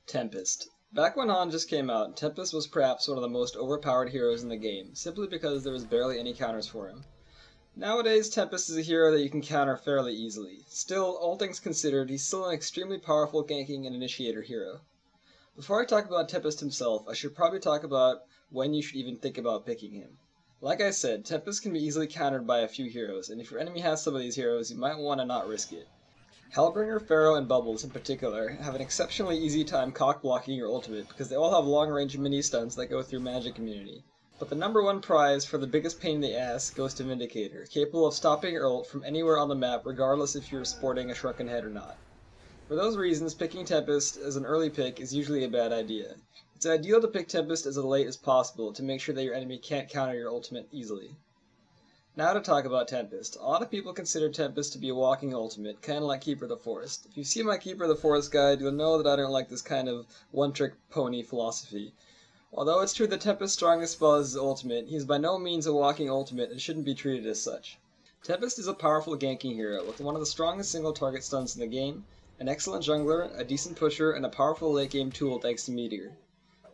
Tempest. Back when HoN just came out, Tempest was perhaps one of the most overpowered heroes in the game, simply because there was barely any counters for him. Nowadays, Tempest is a hero that you can counter fairly easily. Still, all things considered, he's still an extremely powerful ganking and initiator hero. Before I talk about Tempest himself, I should probably talk about when you should even think about picking him. Like I said, Tempest can be easily countered by a few heroes, and if your enemy has some of these heroes, you might want to not risk it. Hellbringer, Pharaoh, and Bubbles in particular have an exceptionally easy time cock-blocking your ultimate because they all have long-range mini-stunts that go through magic immunity. But the number one prize for the biggest pain in the ass goes to Vindicator, capable of stopping your ult from anywhere on the map regardless if you're sporting a shrunken head or not. For those reasons, picking Tempest as an early pick is usually a bad idea. It's ideal to pick Tempest as late as possible to make sure that your enemy can't counter your ultimate easily. Now to talk about Tempest. A lot of people consider Tempest to be a walking ultimate, kind of like Keeper of the Forest. If you see my Keeper of the Forest guide, you'll know that I don't like this kind of one-trick pony philosophy. Although it's true that Tempest's strongest spell is his ultimate, he is by no means a walking ultimate and shouldn't be treated as such. Tempest is a powerful ganking hero with one of the strongest single target stunts in the game, an excellent jungler, a decent pusher, and a powerful late game tool thanks to Meteor.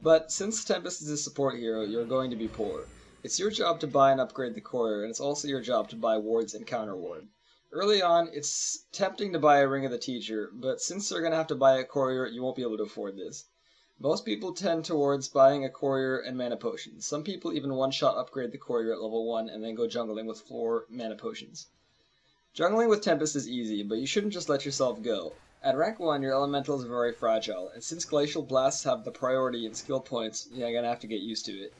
But since Tempest is a support hero, you're going to be poor. It's your job to buy and upgrade the courier, and it's also your job to buy wards and counter ward. Early on, it's tempting to buy a Ring of the Teacher, but since you're going to have to buy a courier, you won't be able to afford this. Most people tend towards buying a courier and mana potions. Some people even one-shot upgrade the courier at level 1 and then go jungling with 4 mana potions. Jungling with Tempest is easy, but you shouldn't just let yourself go. At rank 1, your elementals are very fragile, and since Glacial Blasts have the priority in skill points, you're going to have to get used to it.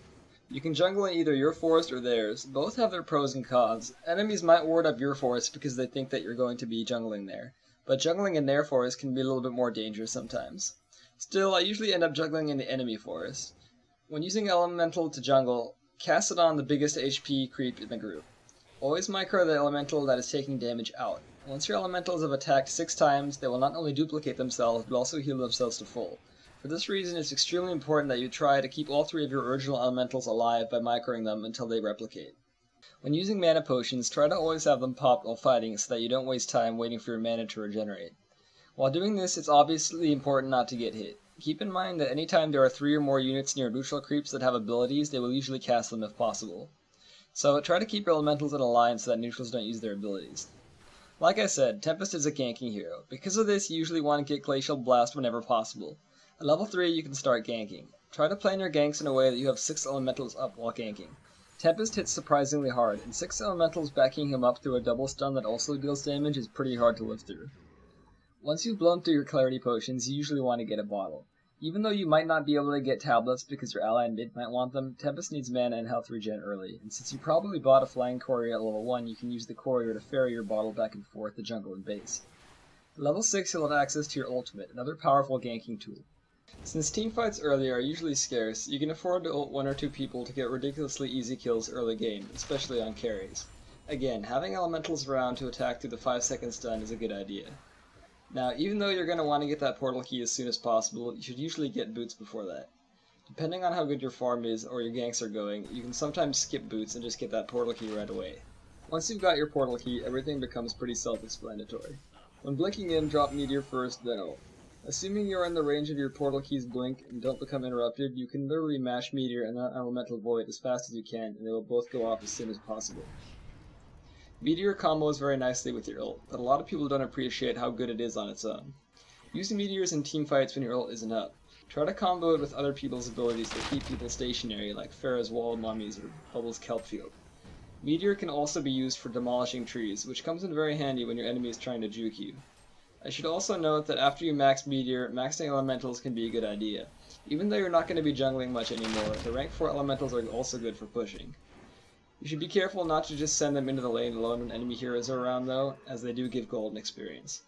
You can jungle in either your forest or theirs. Both have their pros and cons. Enemies might ward up your forest because they think that you're going to be jungling there, but jungling in their forest can be a little bit more dangerous sometimes. Still, I usually end up jungling in the enemy forest. When using elemental to jungle, cast it on the biggest HP creep in the group. Always micro the elemental that is taking damage out. Once your elementals have attacked 6 times, they will not only duplicate themselves, but also heal themselves to full. For this reason, it's extremely important that you try to keep all 3 of your original elementals alive by microing them until they replicate. When using mana potions, try to always have them popped while fighting so that you don't waste time waiting for your mana to regenerate. While doing this, it's obviously important not to get hit. Keep in mind that anytime there are 3 or more units near neutral creeps that have abilities, they will usually cast them if possible. So try to keep your elementals in a line so that neutrals don't use their abilities. Like I said, Tempest is a ganking hero. Because of this, you usually want to get Glacial Blast whenever possible. At level 3, you can start ganking. Try to plan your ganks in a way that you have 6 elementals up while ganking. Tempest hits surprisingly hard, and 6 elementals backing him up through a double stun that also deals damage is pretty hard to live through. Once you've blown through your clarity potions, you usually want to get a bottle. Even though you might not be able to get tablets because your ally in mid might want them, Tempest needs mana and health regen early, and since you probably bought a flying courier at level 1, you can use the courier to ferry your bottle back and forth to jungle and base. At level 6, you'll have access to your ultimate, another powerful ganking tool. Since teamfights early are usually scarce, you can afford to ult 1 or 2 people to get ridiculously easy kills early game, especially on carries. Again, having elementals around to attack through the 5-second stun is a good idea. Now, even though you're going to want to get that portal key as soon as possible, you should usually get boots before that. Depending on how good your farm is or your ganks are going, you can sometimes skip boots and just get that portal key right away. Once you've got your portal key, everything becomes pretty self-explanatory. When blinking in, drop Meteor first, then ult. Assuming you're in the range of your portal key's blink and don't become interrupted, you can literally mash Meteor and that elemental void as fast as you can, and they will both go off as soon as possible. Meteor combos very nicely with your ult, but a lot of people don't appreciate how good it is on its own. Use meteors in teamfights when your ult isn't up. Try to combo it with other people's abilities that keep people stationary, like Pharah's Wall of Mummies or Bubbles' Kelp Field. Meteor can also be used for demolishing trees, which comes in very handy when your enemy is trying to juke you. I should also note that after you max Meteor, maxing elementals can be a good idea. Even though you're not going to be jungling much anymore, the rank 4 elementals are also good for pushing. You should be careful not to just send them into the lane alone when enemy heroes are around though, as they do give golden experience.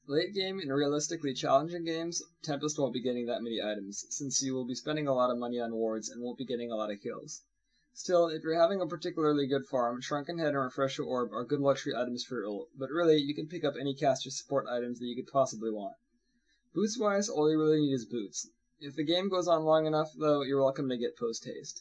Late game in realistically challenging games, Tempest won't be getting that many items, since you will be spending a lot of money on wards and won't be getting a lot of kills. Still, if you're having a particularly good farm, Shrunken Head and Refresher Orb are good luxury items for your ult, but really, you can pick up any caster support items that you could possibly want. Boots-wise, all you really need is boots. If the game goes on long enough, though, you're welcome to get post-haste.